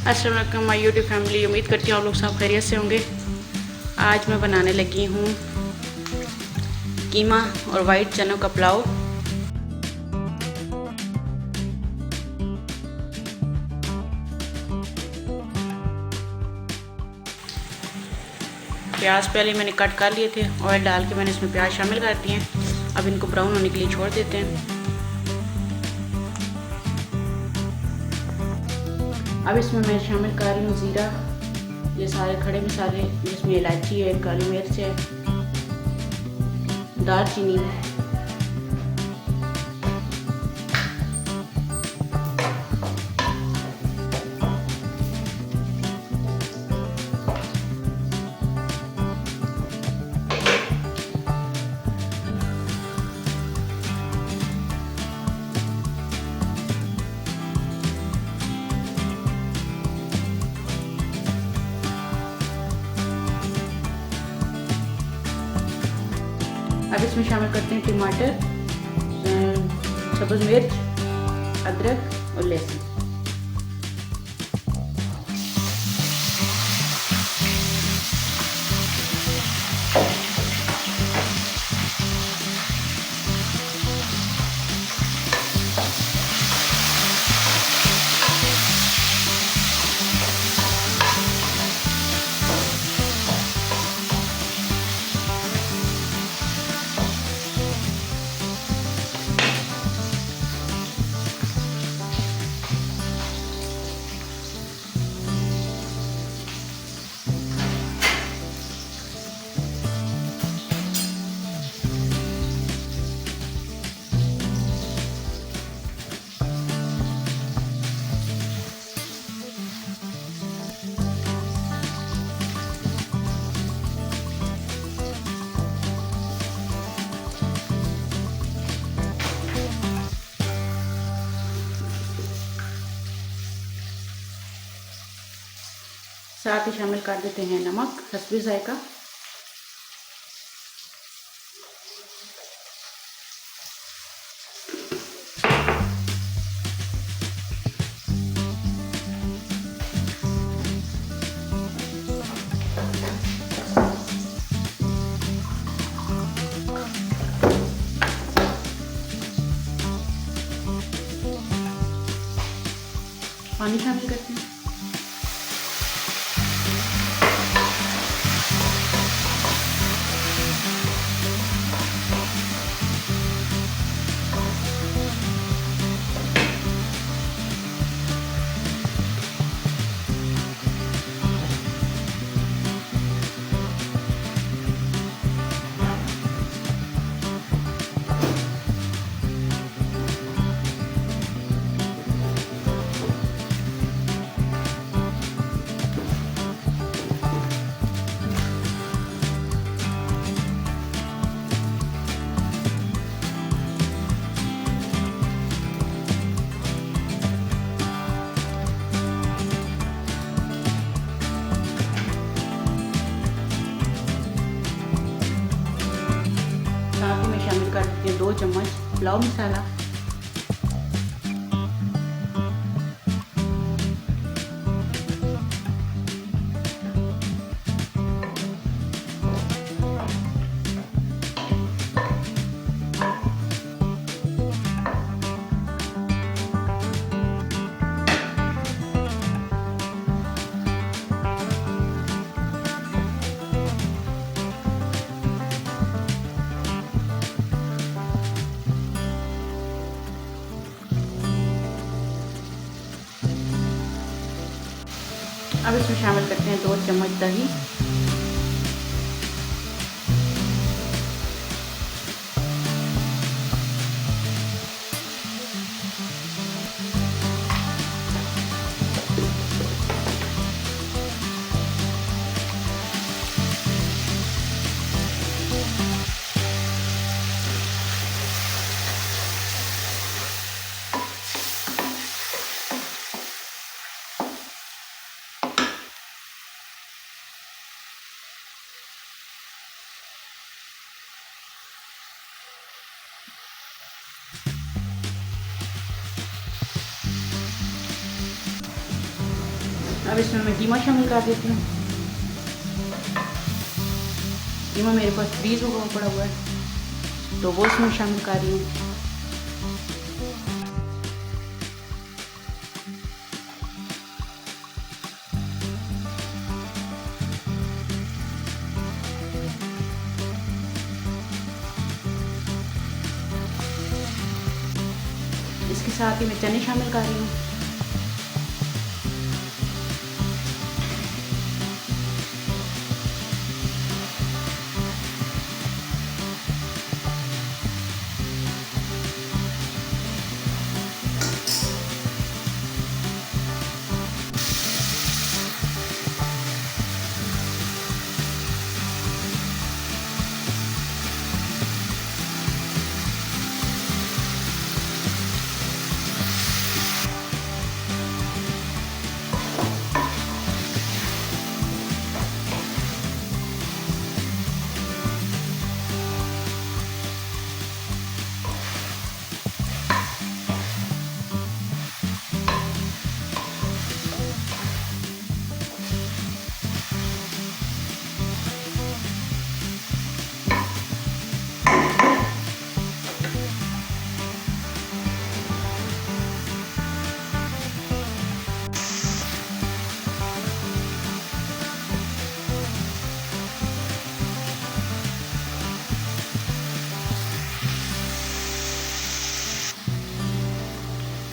अस्सलाम वालेकुम my YouTube family. उम्मीद करती हूँ आप लोग सब खैरियत से होंगे। आज मैं बनाने लगी हूँ कीमा और वाइट चनों का पुलाव। प्याज पहले मैंने कट कर लिए थे, ऑयल डाल के मैंने इसमें प्याज शामिल कर दिए हैं। अब इनको ब्राउन होने के लिए छोड़ देते हैं। अब इसमें मैं शामिल कर रही हूँ ज़ीरा, ये सारे खड़े मसाले, जिसमें इलायची है, काली मिर्च है, दालचीनी, अब इसमें शामिल करते हैं टमाटर, सब्ज़ मिर्च, अदरक और लहसुन। साथ ही शामिल कर देते हैं नमक हस्बे जायका। पानी शामिल करते हैं। साथ ही में शामिल कर देते हैं 2 चम्मच पुलाव मसाला, अब इसमें शामिल करते हैं 2 चम्मच दही, अब इसमें मैं कीमा शामिल कर देती हूँ। कीमा मेरे पास फ्रीज हुआ पड़ा हुआ है तो वो इसमें शामिल कर रही हूँ। इसके साथ ही मैं चने शामिल कर रही हूँ।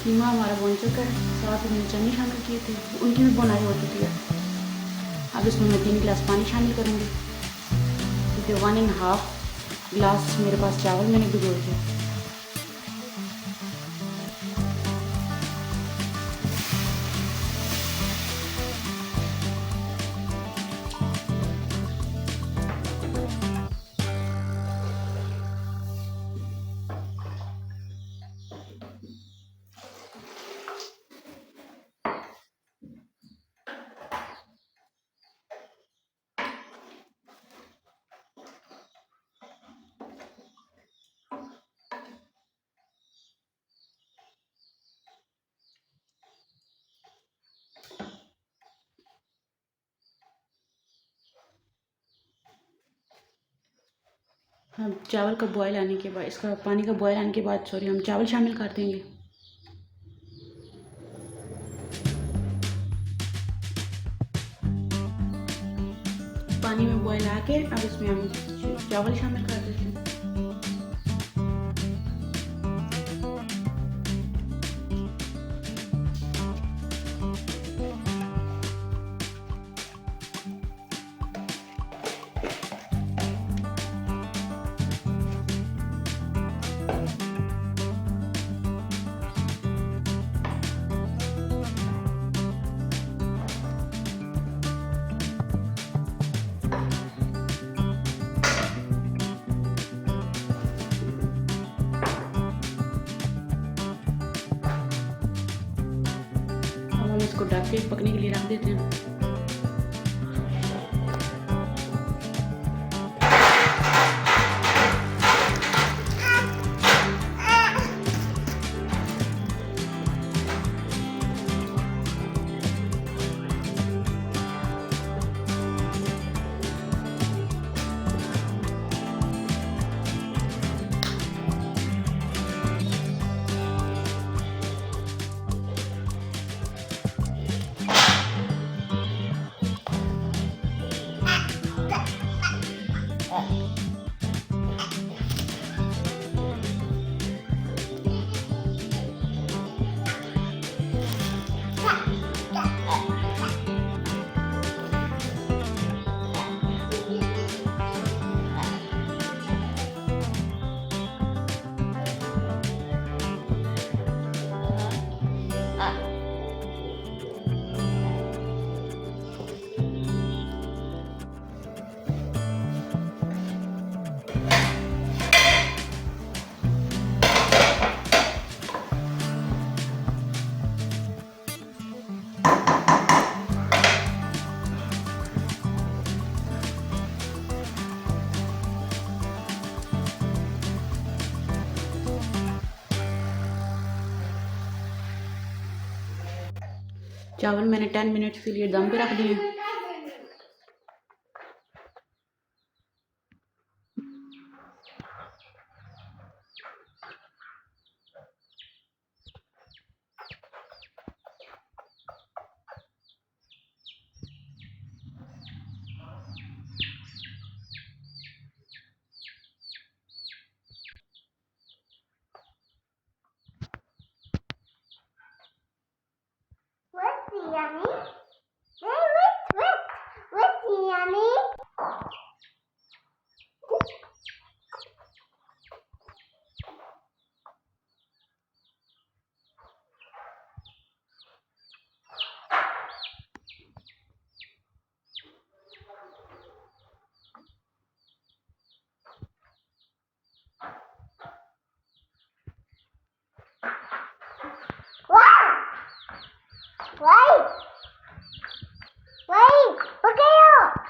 कीमा हमारा बन चुका है, साथ में चने शामिल किए थे, उनकी भी बुनाई हो चुकी है। अब इसमें मैं 3 गिलास पानी शामिल करूँगी, क्योंकि 1.5 गिलास मेरे पास चावल मैंने भिगोए थे। हम चावल का बॉयल आने के बाद, इसका पानी का बॉयल आने के बाद हम चावल शामिल कर देंगे। पानी में बॉयल आके अब इसमें हम चावल शामिल कर देते हैं। इसको ढक के पकने के लिए रख देते हैं। चावल मैंने 10 मिनट के लिए दम पे रख दिए। What's yummy? Hey, what's yummy? Wait! Look at you!